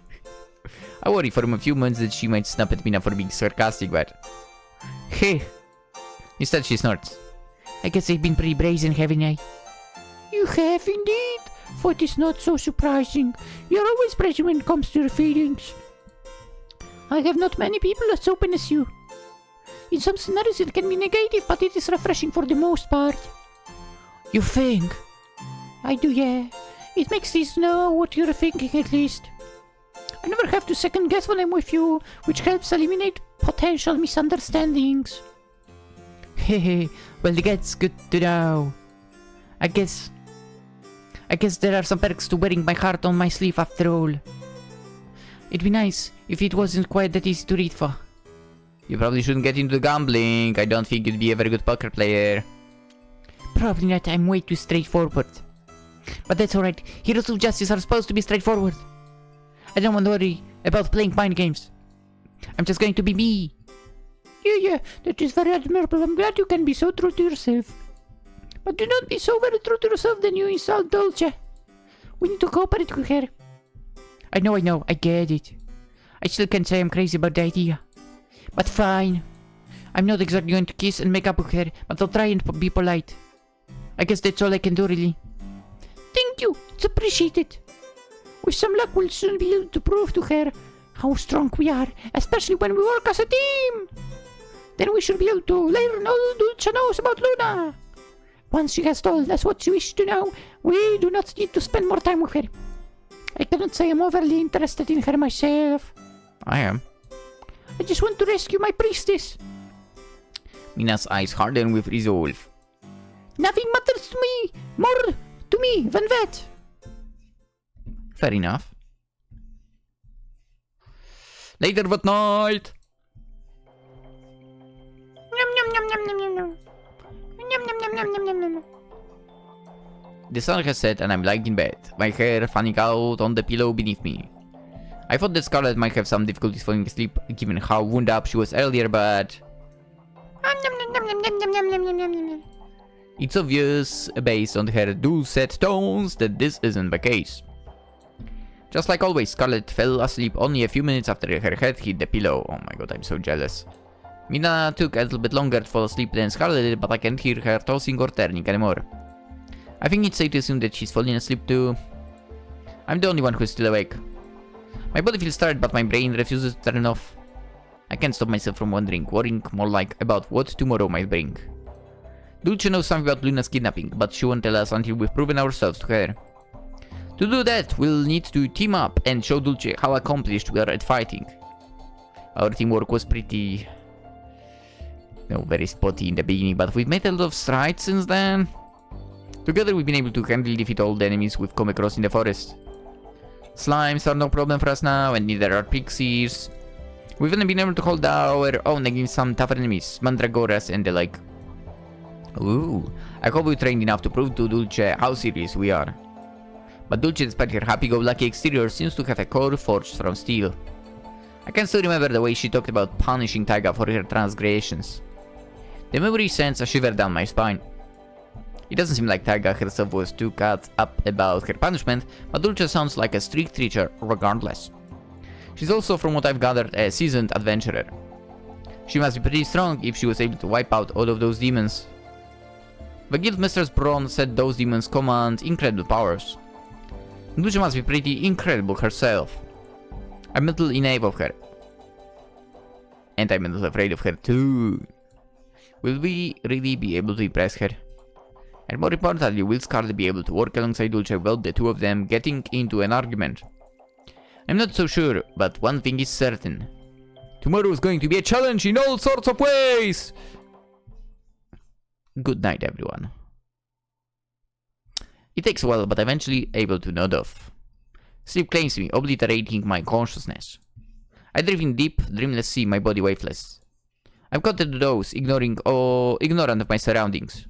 I worry for a few months that she might snap at Mina for being sarcastic, but... Hey. Instead, she snorts. I guess I've been pretty brazen, haven't I? You have indeed. For it is not so surprising. You're always brazen when it comes to your feelings. I have not many people as open as you. In some scenarios it can be negative, but it is refreshing for the most part. You think? I do, yeah. It makes things know what you're thinking at least. I never have to second guess when I'm with you, which helps eliminate potential misunderstandings. Hehe, well that's good to know. I guess there are some perks to wearing my heart on my sleeve after all. It'd be nice if it wasn't quite that easy to read for. You probably shouldn't get into gambling. I don't think you'd be a very good poker player. Probably not, I'm way too straightforward. But that's alright, heroes of justice are supposed to be straightforward. I don't want to worry about playing mind games. I'm just going to be me. Yeah, that is very admirable. I'm glad you can be so true to yourself. But do not be so very true to yourself then you insult Dulce. We need to cooperate with her. I know, I get it. I still can't say I'm crazy about the idea. But fine. I'm not exactly going to kiss and make up with her, but I'll try and be polite. I guess that's all I can do, really. Thank you. It's appreciated. With some luck, we'll soon be able to prove to her how strong we are, especially when we work as a team. Then we should be able to learn all Dulce knows about Luna. Once she has told us what she wishes to know, we do not need to spend more time with her. I cannot say I'm overly interested in her myself. I am. I just want to rescue my priestess. Mina's eyes harden with resolve. Nothing matters to me more to me than that. Fair enough. Later that night. Yum yum yum yum yum yum yum. Yum yum yum yum yum yum yum. The sun has set and I'm lying in bed, my hair fanning out on the pillow beneath me. I thought that Scarlet might have some difficulties falling asleep given how wound up she was earlier, but it's obvious based on her dulcet tones that this isn't the case. Just like always, Scarlet fell asleep only a few minutes after her head hit the pillow. Oh my god, I'm so jealous. Mina took a little bit longer to fall asleep than Scarlet did, but I can't hear her tossing or turning anymore. I think it's safe to assume that she's falling asleep too. I'm the only one who's still awake. My body feels tired, but my brain refuses to turn off. I can't stop myself from wondering, worrying more like about what tomorrow might bring. Dulce knows something about Luna's kidnapping, but she won't tell us until we've proven ourselves to her. To do that, we'll need to team up and show Dulce how accomplished we are at fighting. Our teamwork was pretty... very spotty in the beginning, but we've made a lot of strides since then. Together we've been able to handily defeat all the enemies we've come across in the forest. Slimes are no problem for us now, and neither are pixies. We've even been able to hold our own against some tougher enemies, mandragoras and the like. Ooh, I hope we trained enough to prove to Dulce how serious we are. But Dulce, despite her happy-go-lucky exterior, seems to have a core forged from steel. I can still remember the way she talked about punishing Taiga for her transgressions. The memory sends a shiver down my spine. It doesn't seem like Taiga herself was too cut up about her punishment, but Dulce sounds like a strict teacher regardless. She's also, from what I've gathered, a seasoned adventurer. She must be pretty strong if she was able to wipe out all of those demons. The Guildmaster's Brawn said those demons command incredible powers. Dulce must be pretty incredible herself. I'm a little in awe of her. And I'm a little afraid of her too. Will we really be able to impress her? And more importantly, will Scarlet be able to work alongside Dulce without the two of them getting into an argument? I'm not so sure, but one thing is certain. Tomorrow is going to be a challenge in all sorts of ways! Good night, everyone. It takes a while, but eventually able to nod off. Sleep claims me, obliterating my consciousness. I drift in deep, dreamless sea, my body waveless. I've got to doze, ignorant of my surroundings.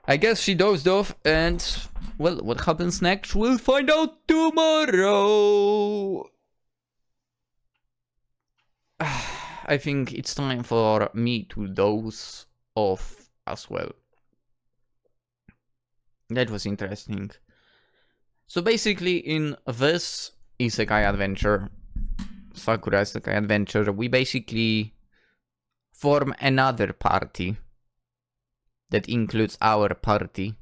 I guess she dozed off, and, well, what happens next, we'll find out tomorrow! I think it's time for me to doze off as well. That was interesting. So basically, in this Isekai Adventure, Sakura Isekai Adventure, we basically form another party that includes our party.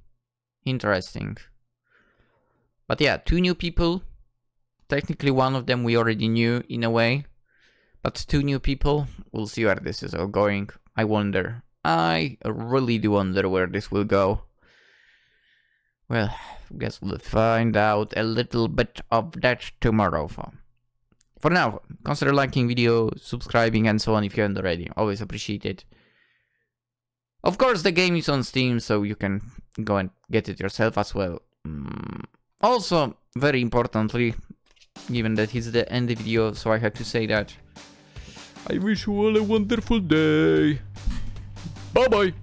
Interesting. But yeah, 2 new people. Technically one of them we already knew in a way. But 2 new people. We'll see where this is all going. I wonder. I really do wonder where this will go. Well, I guess we'll find out a little bit of that tomorrow. For now, consider liking video, subscribing and so on if you haven't already. Always appreciate it. Of course, the game is on Steam, so you can go and get it yourself as well. Also, very importantly, given that it's the end of the video, so I have to say that I wish you all a wonderful day. Bye bye.